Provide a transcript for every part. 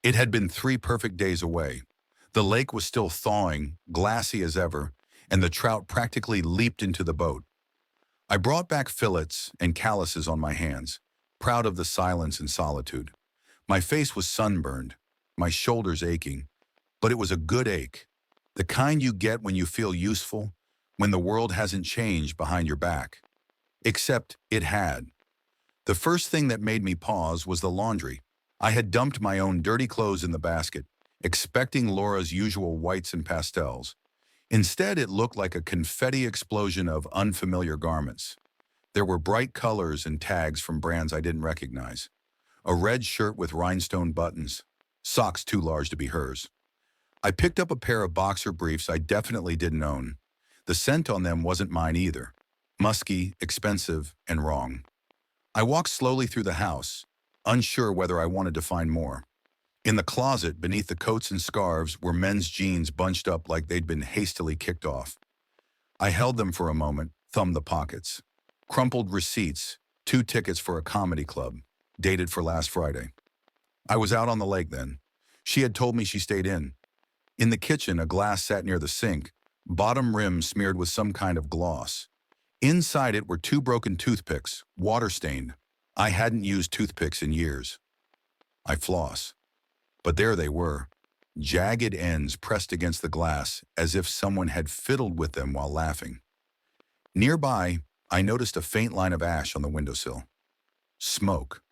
It had been 3 perfect days away. The lake was still thawing, glassy as ever, and the trout practically leaped into the boat. I brought back fillets and calluses on my hands, proud of the silence and solitude. My face was sunburned, my shoulders aching, but it was a good ache, the kind you get when you feel useful, when the world hasn't changed behind your back. Except it had. The first thing that made me pause was the laundry. I had dumped my own dirty clothes in the basket, expecting Laura's usual whites and pastels. Instead, it looked like a confetti explosion of unfamiliar garments. There were bright colors and tags from brands I didn't recognize. A red shirt with rhinestone buttons, socks too large to be hers. I picked up a pair of boxer briefs I definitely didn't own. The scent on them wasn't mine either. Musky, expensive, and wrong. I walked slowly through the house, unsure whether I wanted to find more. In the closet, beneath the coats and scarves, were men's jeans bunched up like they'd been hastily kicked off. I held them for a moment, thumbed the pockets. Crumpled receipts, 2 tickets for a comedy club, dated for last Friday. I was out on the lake then. She had told me she stayed in. In the kitchen, a glass sat near the sink, bottom rim smeared with some kind of gloss. Inside it were 2 broken toothpicks, water-stained. I hadn't used toothpicks in years. I floss. But there they were, jagged ends pressed against the glass as if someone had fiddled with them while laughing. Nearby, I noticed a faint line of ash on the windowsill. Smoke.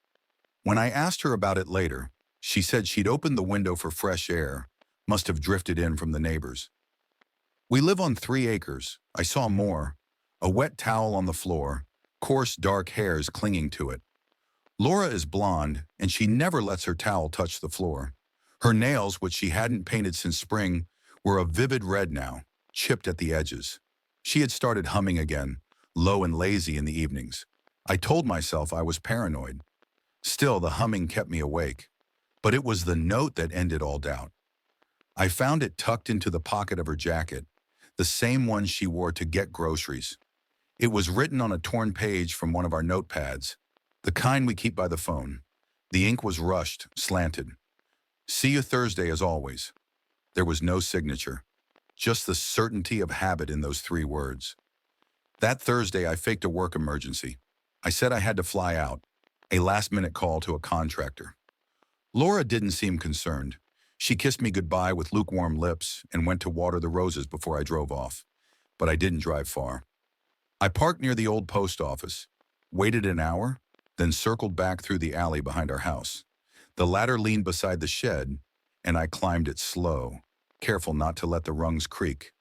When I asked her about it later, she said she'd opened the window for fresh air, must have drifted in from the neighbors. We live on 3 acres. I saw more. A wet towel on the floor, coarse dark hairs clinging to it. Laura is blonde, and she never lets her towel touch the floor. Her nails, which she hadn't painted since spring, were a vivid red now, chipped at the edges. She had started humming again, low and lazy in the evenings. I told myself I was paranoid. Still, the humming kept me awake. But it was the note that ended all doubt. I found it tucked into the pocket of her jacket, the same one she wore to get groceries. It was written on a torn page from one of our notepads, the kind we keep by the phone. The ink was rushed, slanted. See you Thursday as always. There was no signature, just the certainty of habit in those 3 words. That Thursday, I faked a work emergency. I said I had to fly out, a last-minute call to a contractor. Laura didn't seem concerned. She kissed me goodbye with lukewarm lips and went to water the roses before I drove off. But I didn't drive far. I parked near the old post office, waited an hour, then circled back through the alley behind our house. The ladder leaned beside the shed, and I climbed it slow, careful not to let the rungs creak.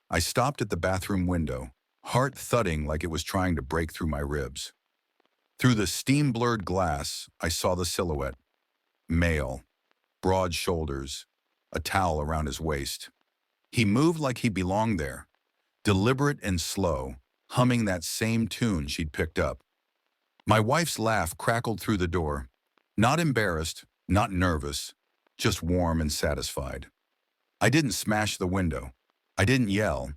I stopped at the bathroom window, heart thudding like it was trying to break through my ribs. Through the steam-blurred glass, I saw the silhouette. Male, broad shoulders, a towel around his waist. He moved like he belonged there, deliberate and slow, humming that same tune she'd picked up. My wife's laugh crackled through the door, not embarrassed, not nervous, just warm and satisfied. I didn't smash the window. I didn't yell.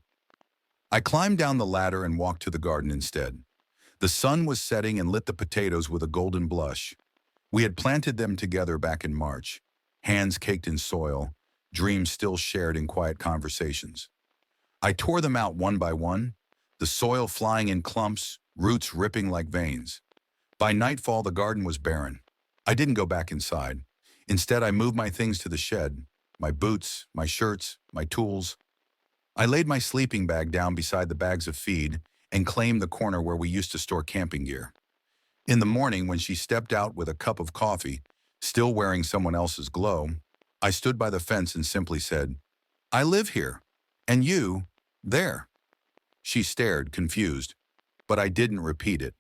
I climbed down the ladder and walked to the garden instead. The sun was setting and lit the potatoes with a golden blush. We had planted them together back in March, hands caked in soil, dreams still shared in quiet conversations. I tore them out one by one, the soil flying in clumps, roots ripping like veins. By nightfall, the garden was barren. I didn't go back inside. Instead, I moved my things to the shed, my boots, my shirts, my tools. I laid my sleeping bag down beside the bags of feed and claimed the corner where we used to store camping gear. In the morning, when she stepped out with a cup of coffee, still wearing someone else's glow, I stood by the fence and simply said, "I live here, and you, there." She stared, confused, but I didn't repeat it.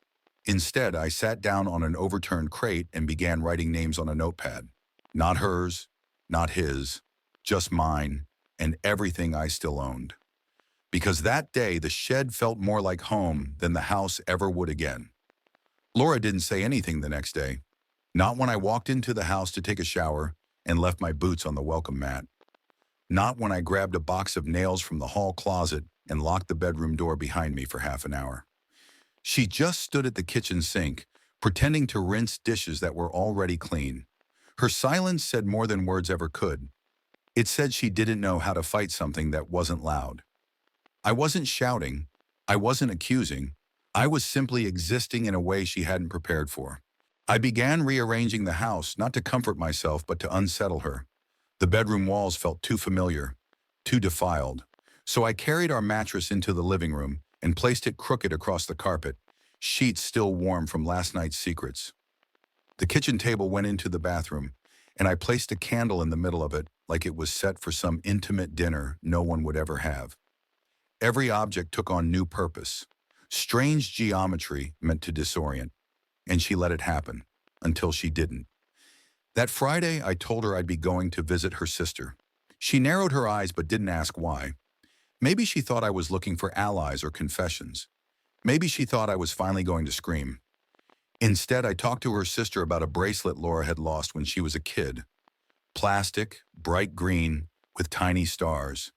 Instead, I sat down on an overturned crate and began writing names on a notepad. Not hers, not his, just mine, and everything I still owned. Because that day, the shed felt more like home than the house ever would again. Laura didn't say anything the next day. Not when I walked into the house to take a shower and left my boots on the welcome mat. Not when I grabbed a box of nails from the hall closet and locked the bedroom door behind me for half an hour. She just stood at the kitchen sink, pretending to rinse dishes that were already clean. Her silence said more than words ever could. It said she didn't know how to fight something that wasn't loud. I wasn't shouting. I wasn't accusing. I was simply existing in a way she hadn't prepared for. I began rearranging the house, not to comfort myself, but to unsettle her. The bedroom walls felt too familiar, too defiled. So I carried our mattress into the living room and placed it crooked across the carpet, sheets still warm from last night's secrets. The kitchen table went into the bathroom, and I placed a candle in the middle of it like it was set for some intimate dinner no one would ever have. Every object took on new purpose. Strange geometry meant to disorient, and she let it happen, until she didn't. That Friday, I told her I'd be going to visit her sister. She narrowed her eyes but didn't ask why. Maybe she thought I was looking for allies or confessions. Maybe she thought I was finally going to scream. Instead, I talked to her sister about a bracelet Laura had lost when she was a kid. Plastic, bright green, with tiny stars.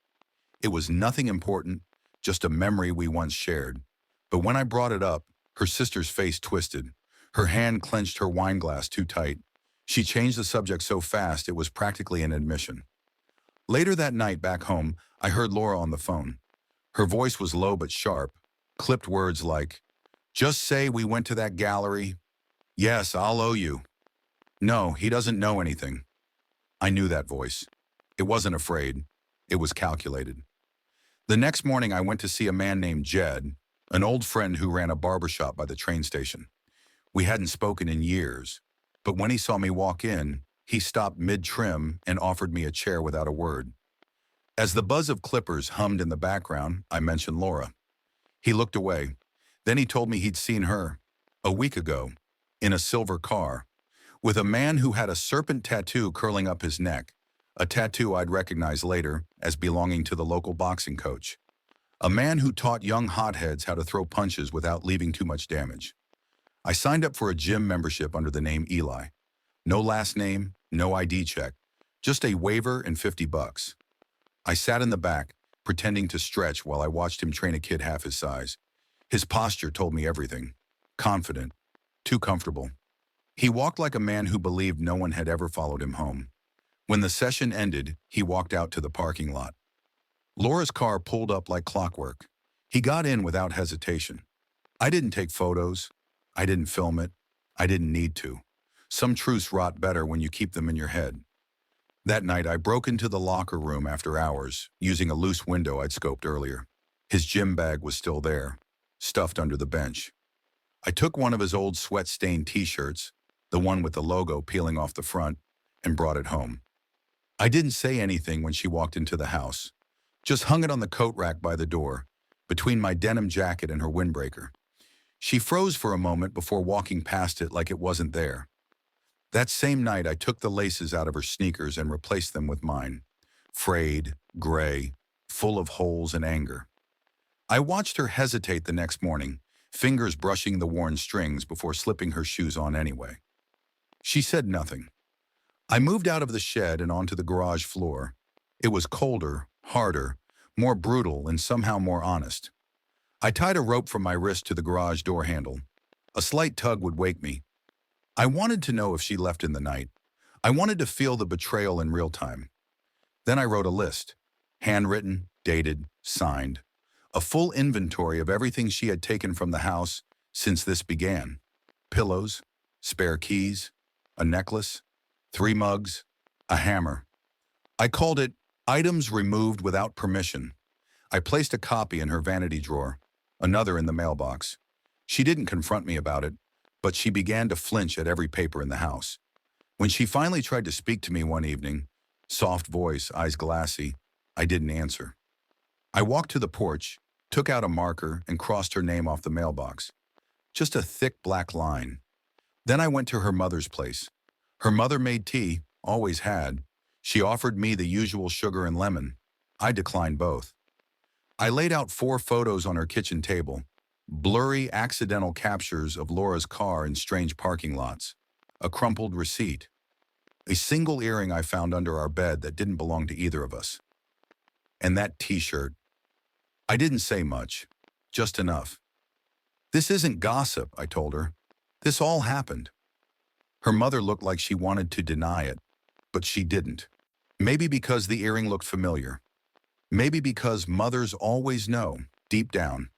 It was nothing important, just a memory we once shared. But when I brought it up, her sister's face twisted. Her hand clenched her wine glass too tight. She changed the subject so fast it was practically an admission. Later that night back home, I heard Laura on the phone. Her voice was low but sharp, clipped words like, "Just say we went to that gallery. Yes, I'll owe you. No, he doesn't know anything." I knew that voice. It wasn't afraid. It was calculated. The next morning, I went to see a man named Jed, an old friend who ran a barbershop by the train station. We hadn't spoken in years, but when he saw me walk in, he stopped mid-trim and offered me a chair without a word. As the buzz of clippers hummed in the background, I mentioned Laura. He looked away. Then he told me he'd seen her, a week ago, in a silver car, with a man who had a serpent tattoo curling up his neck, a tattoo I'd recognize later as belonging to the local boxing coach. A man who taught young hotheads how to throw punches without leaving too much damage. I signed up for a gym membership under the name Eli. No last name, no ID check, just a waiver and $50. I sat in the back, pretending to stretch while I watched him train a kid half his size. His posture told me everything. Confident, too comfortable. He walked like a man who believed no one had ever followed him home. When the session ended, he walked out to the parking lot. Laura's car pulled up like clockwork. He got in without hesitation. I didn't take photos. I didn't film it. I didn't need to. Some truths rot better when you keep them in your head. That night, I broke into the locker room after hours, using a loose window I'd scoped earlier. His gym bag was still there, stuffed under the bench. I took one of his old sweat-stained t-shirts, the one with the logo peeling off the front, and brought it home. I didn't say anything when she walked into the house, just hung it on the coat rack by the door, between my denim jacket and her windbreaker. She froze for a moment before walking past it like it wasn't there. That same night, I took the laces out of her sneakers and replaced them with mine, frayed, gray, full of holes and anger. I watched her hesitate the next morning, fingers brushing the worn strings before slipping her shoes on anyway. She said nothing. I moved out of the shed and onto the garage floor. It was colder, harder, more brutal, and somehow more honest. I tied a rope from my wrist to the garage door handle. A slight tug would wake me. I wanted to know if she left in the night. I wanted to feel the betrayal in real time. Then I wrote a list, handwritten, dated, signed, a full inventory of everything she had taken from the house since this began. Pillows, spare keys, a necklace, 3 mugs, a hammer. I called it Items Removed Without Permission. I placed a copy in her vanity drawer, another in the mailbox. She didn't confront me about it, but she began to flinch at every paper in the house. When she finally tried to speak to me one evening, soft voice, eyes glassy, I didn't answer. I walked to the porch, took out a marker, and crossed her name off the mailbox. Just a thick black line. Then I went to her mother's place. Her mother made tea, always had. She offered me the usual sugar and lemon. I declined both. I laid out 4 photos on her kitchen table, blurry, accidental captures of Laura's car in strange parking lots, a crumpled receipt, a single earring I found under our bed that didn't belong to either of us, and that t-shirt. I didn't say much, just enough. This isn't gossip, I told her. This all happened. Her mother looked like she wanted to deny it, but she didn't. Maybe because the earring looked familiar. Maybe because mothers always know, deep down.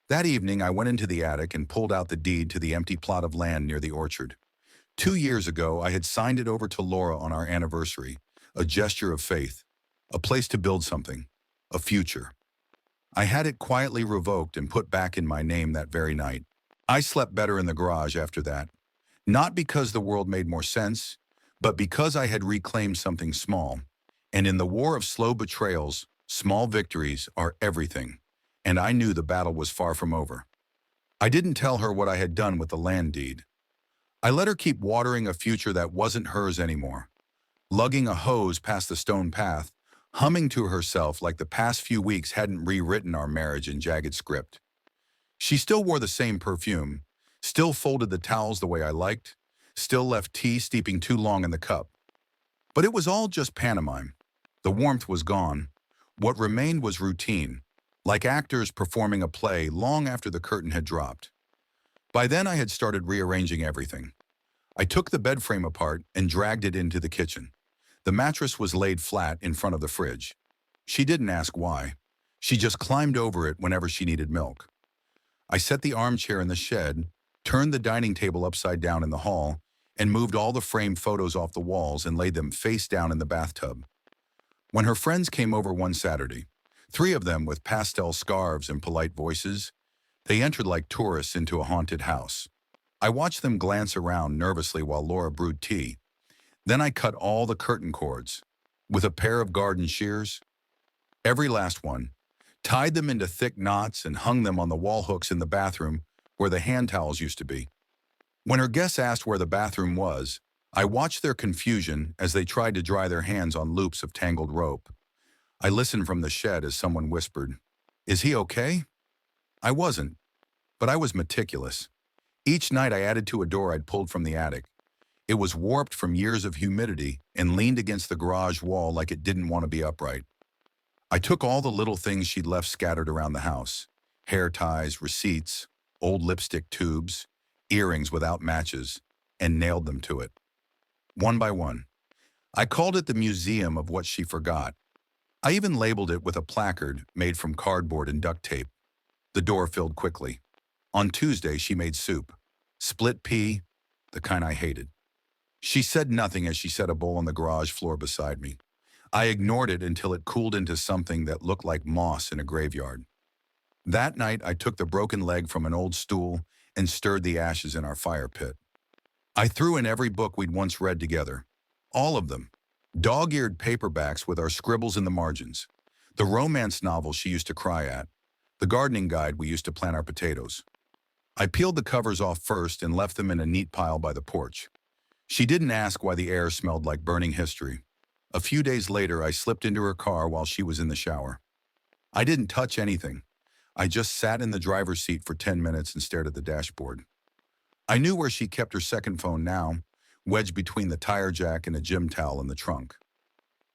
That evening, I went into the attic and pulled out the deed to the empty plot of land near the orchard. 2 years ago, I had signed it over to Laura on our anniversary, a gesture of faith, a place to build something, a future. I had it quietly revoked and put back in my name that very night. I slept better in the garage after that, not because the world made more sense, but because I had reclaimed something small. And in the war of slow betrayals, small victories are everything. And I knew the battle was far from over. I didn't tell her what I had done with the land deed. I let her keep watering a future that wasn't hers anymore, lugging a hose past the stone path, humming to herself like the past few weeks hadn't rewritten our marriage in jagged script. She still wore the same perfume, still folded the towels the way I liked, still left tea steeping too long in the cup. But it was all just pantomime. The warmth was gone. What remained was routine, like actors performing a play long after the curtain had dropped. By then I had started rearranging everything. I took the bed frame apart and dragged it into the kitchen. The mattress was laid flat in front of the fridge. She didn't ask why. She just climbed over it whenever she needed milk. I set the armchair in the shed, turned the dining table upside down in the hall, and moved all the framed photos off the walls and laid them face down in the bathtub. When her friends came over one Saturday, 3 of them with pastel scarves and polite voices, they entered like tourists into a haunted house. I watched them glance around nervously while Laura brewed tea. Then I cut all the curtain cords with a pair of garden shears, every last one, tied them into thick knots and hung them on the wall hooks in the bathroom where the hand towels used to be. When her guests asked where the bathroom was, I watched their confusion as they tried to dry their hands on loops of tangled rope. I listened from the shed as someone whispered, "Is he okay?" I wasn't, but I was meticulous. Each night I added to a door I'd pulled from the attic. It was warped from years of humidity and leaned against the garage wall like it didn't want to be upright. I took all the little things she'd left scattered around the house, hair ties, receipts, old lipstick tubes, earrings without matches, and nailed them to it. One by one. I called it the museum of what she forgot. I even labeled it with a placard made from cardboard and duct tape. The door filled quickly. On Tuesday, she made soup. Split pea, the kind I hated. She said nothing as she set a bowl on the garage floor beside me. I ignored it until it cooled into something that looked like moss in a graveyard. That night, I took the broken leg from an old stool and stirred the ashes in our fire pit. I threw in every book we'd once read together. All of them. Dog-eared paperbacks with our scribbles in the margins. The romance novel she used to cry at. The gardening guide we used to plant our potatoes. I peeled the covers off first and left them in a neat pile by the porch. She didn't ask why the air smelled like burning history. A few days later, I slipped into her car while she was in the shower. I didn't touch anything. I just sat in the driver's seat for 10 minutes and stared at the dashboard. I knew where she kept her second phone now, wedged between the tire jack and a gym towel in the trunk.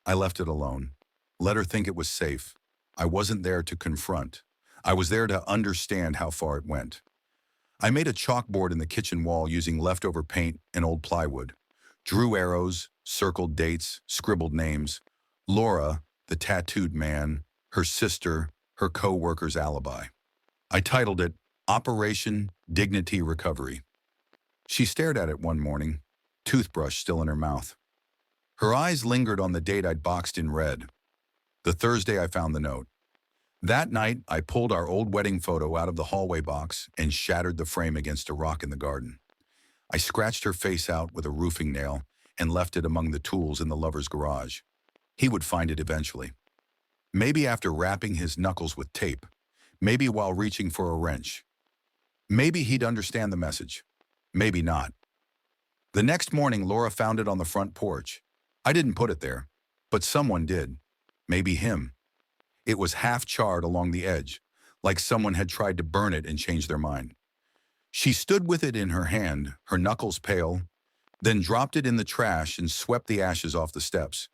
I left it alone. Let her think it was safe. I wasn't there to confront. I was there to understand how far it went. I made a chalkboard in the kitchen wall using leftover paint and old plywood. Drew arrows, circled dates, scribbled names. Laura, the tattooed man, her sister, her co-worker's alibi. I titled it Operation Dignity Recovery. She stared at it one morning, toothbrush still in her mouth. Her eyes lingered on the date I'd boxed in red. The Thursday I found the note. That night, I pulled our old wedding photo out of the hallway box and shattered the frame against a rock in the garden. I scratched her face out with a roofing nail and left it among the tools in the lover's garage. He would find it eventually. Maybe after wrapping his knuckles with tape. Maybe while reaching for a wrench. Maybe he'd understand the message. Maybe not. The next morning, Laura found it on the front porch. I didn't put it there, but someone did. Maybe him. It was half charred along the edge, like someone had tried to burn it and change their mind. She stood with it in her hand, her knuckles pale, then dropped it in the trash and swept the ashes off the steps.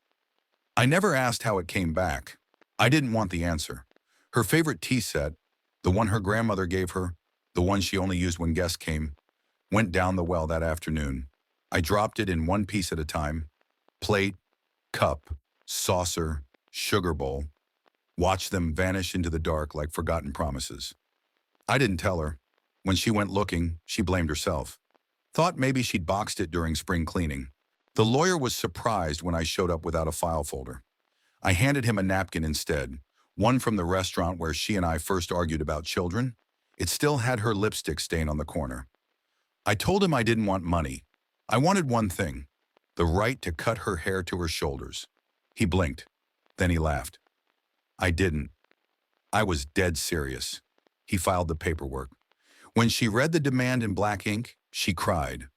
I never asked how it came back. I didn't want the answer. Her favorite tea set, the one her grandmother gave her, the one she only used when guests came, went down the well that afternoon. I dropped it in one piece at a time. Plate, cup, saucer, sugar bowl. Watched them vanish into the dark like forgotten promises. I didn't tell her. When she went looking, she blamed herself. Thought maybe she'd boxed it during spring cleaning. The lawyer was surprised when I showed up without a file folder. I handed him a napkin instead, one from the restaurant where she and I first argued about children. It still had her lipstick stain on the corner. I told him I didn't want money. I wanted one thing, the right to cut her hair to her shoulders. He blinked. Then he laughed. I didn't. I was dead serious. He filed the paperwork. When she read the demand in black ink, she cried.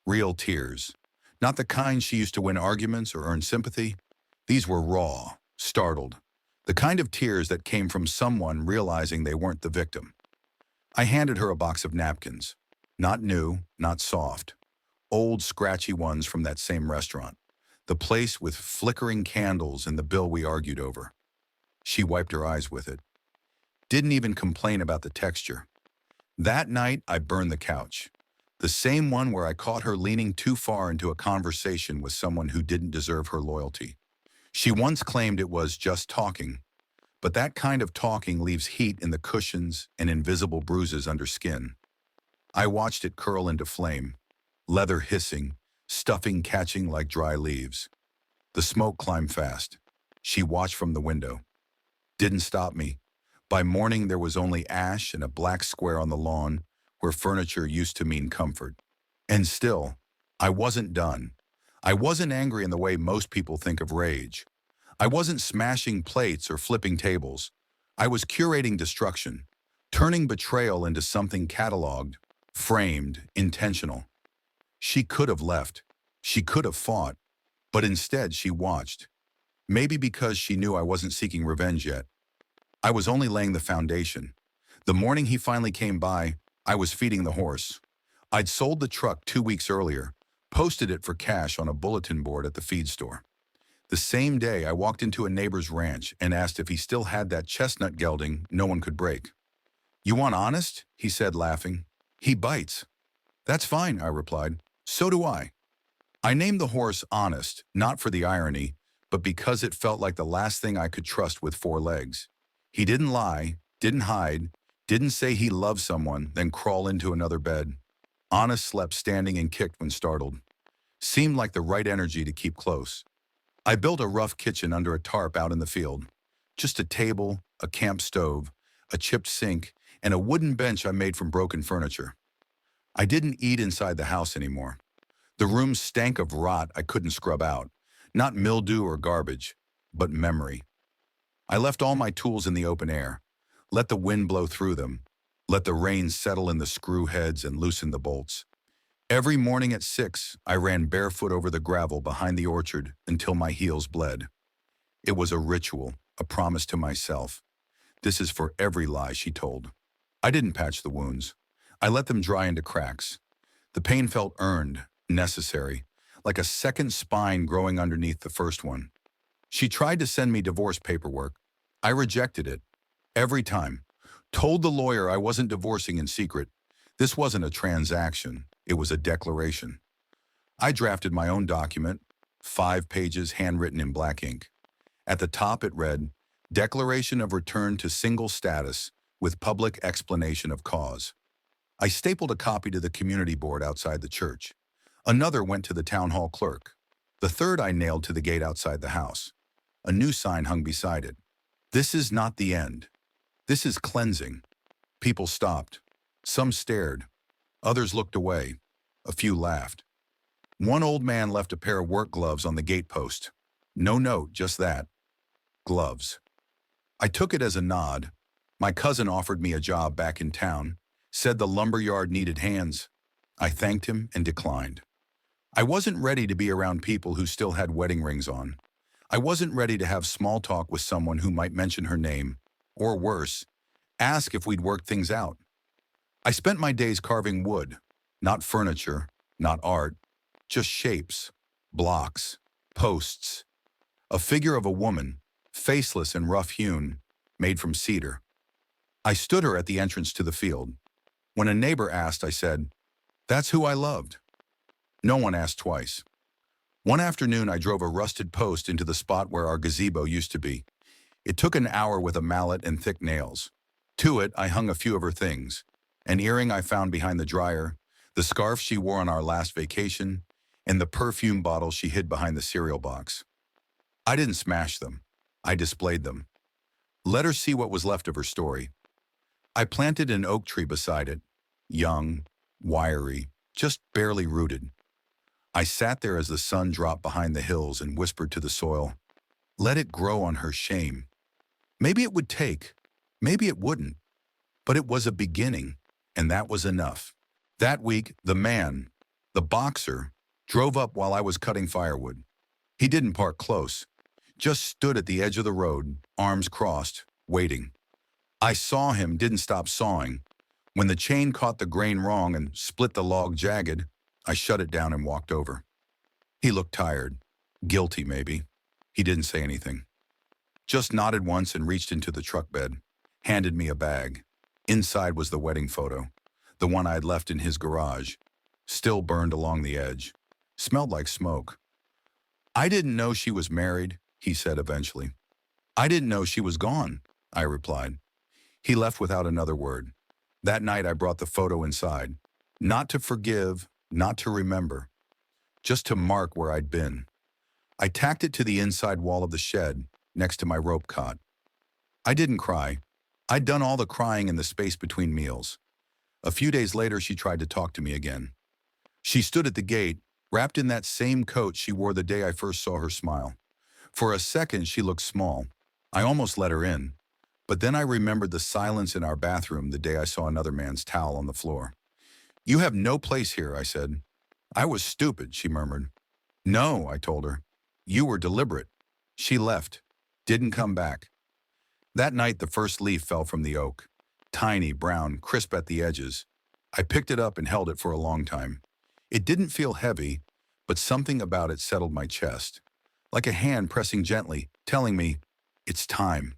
Real tears. Not the kind she used to win arguments or earn sympathy. These were raw, startled. The kind of tears that came from someone realizing they weren't the victim. I handed her a box of napkins. Not new, not soft. Old, scratchy ones from that same restaurant. The place with flickering candles and the bill we argued over. She wiped her eyes with it. Didn't even complain about the texture. That night, I burned the couch. The same one where I caught her leaning too far into a conversation with someone who didn't deserve her loyalty. She once claimed it was just talking, but that kind of talking leaves heat in the cushions and invisible bruises under skin. I watched it curl into flame, leather hissing, stuffing catching like dry leaves. The smoke climbed fast. She watched from the window. Didn't stop me. By morning, there was only ash and a black square on the lawn where furniture used to mean comfort. And still, I wasn't done. I wasn't angry in the way most people think of rage. I wasn't smashing plates or flipping tables. I was curating destruction, turning betrayal into something cataloged, framed, intentional. She could have left. She could have fought. But instead, she watched. Maybe because she knew I wasn't seeking revenge yet. I was only laying the foundation. The morning he finally came by, I was feeding the horse. I'd sold the truck 2 weeks earlier, posted it for cash on a bulletin board at the feed store. The same day, I walked into a neighbor's ranch and asked if he still had that chestnut gelding no one could break. "You want honest?" he said, laughing. "He bites." "That's fine," I replied. "So do I." I named the horse Honest, not for the irony, but because it felt like the last thing I could trust with 4 legs. He didn't lie, didn't hide, didn't say he loved someone, then crawl into another bed. Honest slept standing and kicked when startled. Seemed like the right energy to keep close. I built a rough kitchen under a tarp out in the field. Just a table, a camp stove, a chipped sink, and a wooden bench I made from broken furniture. I didn't eat inside the house anymore. The room stank of rot I couldn't scrub out. Not mildew or garbage, but memory. I left all my tools in the open air. Let the wind blow through them. Let the rain settle in the screw heads and loosen the bolts. Every morning at 6, I ran barefoot over the gravel behind the orchard until my heels bled. It was a ritual, a promise to myself. This is for every lie she told. I didn't patch the wounds. I let them dry into cracks. The pain felt earned, necessary, like a second spine growing underneath the first one. She tried to send me divorce paperwork. I rejected it. Every time. Told the lawyer I wasn't divorcing in secret. This wasn't a transaction. It was a declaration. I drafted my own document, 5 pages handwritten in black ink. At the top it read, "Declaration of return to single status with public explanation of cause." I stapled a copy to the community board outside the church. Another went to the town hall clerk. The third I nailed to the gate outside the house. A new sign hung beside it. "This is not the end. This is cleansing." People stopped. Some stared. Others looked away. A few laughed. One old man left a pair of work gloves on the gate post. No note, just that. Gloves. I took it as a nod. My cousin offered me a job back in town. Said the lumber yard needed hands. I thanked him and declined. I wasn't ready to be around people who still had wedding rings on. I wasn't ready to have small talk with someone who might mention her name, or worse, ask if we'd worked things out. I spent my days carving wood, not furniture, not art, just shapes, blocks, posts. A figure of a woman, faceless and rough-hewn, made from cedar. I stood her at the entrance to the field. When a neighbor asked, I said, "That's who I loved." No one asked twice. One afternoon, I drove a rusted post into the spot where our gazebo used to be. It took an hour with a mallet and thick nails. To it, I hung a few of her things. An earring I found behind the dryer, the scarf she wore on our last vacation, and the perfume bottle she hid behind the cereal box. I didn't smash them. I displayed them. Let her see what was left of her story. I planted an oak tree beside it, young, wiry, just barely rooted. I sat there as the sun dropped behind the hills and whispered to the soil, let it grow on her shame. Maybe it would take, maybe it wouldn't, but it was a beginning, and that was enough. That week, the boxer, drove up while I was cutting firewood. He didn't park close, just stood at the edge of the road, arms crossed, waiting. I saw him, didn't stop sawing. When the chain caught the grain wrong and split the log jagged, I shut it down and walked over. He looked tired, guilty maybe. He didn't say anything. Just nodded once and reached into the truck bed, handed me a bag. Inside was the wedding photo, the one I'd left in his garage, still burned along the edge. Smelled like smoke. I didn't know she was married, he said eventually. I didn't know she was gone, I replied. He left without another word. That night I brought the photo inside, not to forgive, not to remember, just to mark where I'd been. I tacked it to the inside wall of the shed, next to my rope cot. I didn't cry. I'd done all the crying in the space between meals. A few days later, she tried to talk to me again. She stood at the gate, wrapped in that same coat she wore the day I first saw her smile. For a second, she looked small. I almost let her in. But then I remembered the silence in our bathroom the day I saw another man's towel on the floor. You have no place here, I said. I was stupid, she murmured. No, I told her. You were deliberate. She left. Didn't come back. That night, the first leaf fell from the oak. Tiny, brown, crisp at the edges. I picked it up and held it for a long time. It didn't feel heavy, but something about it settled my chest. Like a hand pressing gently, telling me, it's time.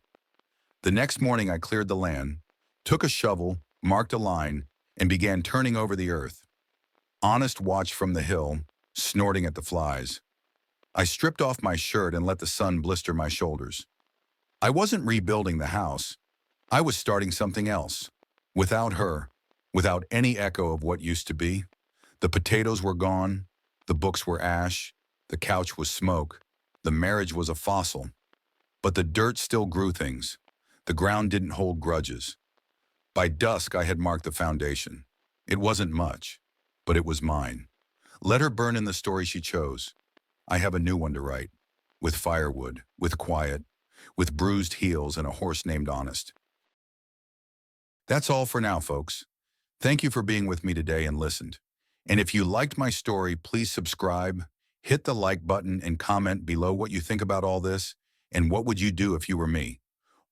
The next morning, I cleared the land, took a shovel, marked a line, and began turning over the earth. Honest watched from the hill, snorting at the flies. I stripped off my shirt and let the sun blister my shoulders. I wasn't rebuilding the house. I was starting something else. Without her, without any echo of what used to be. The potatoes were gone, the books were ash, the couch was smoke, the marriage was a fossil. But the dirt still grew things. The ground didn't hold grudges. By dusk, I had marked the foundation. It wasn't much, but it was mine. Let her burn in the story she chose. I have a new one to write, with firewood, with quiet, with bruised heels and a horse named Honest. That's all for now, folks. Thank you for being with me today and listened. And if you liked my story, please subscribe, hit the like button, and comment below what you think about all this and what would you do if you were me.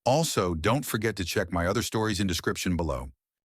Also, don't forget to check my other stories in description below.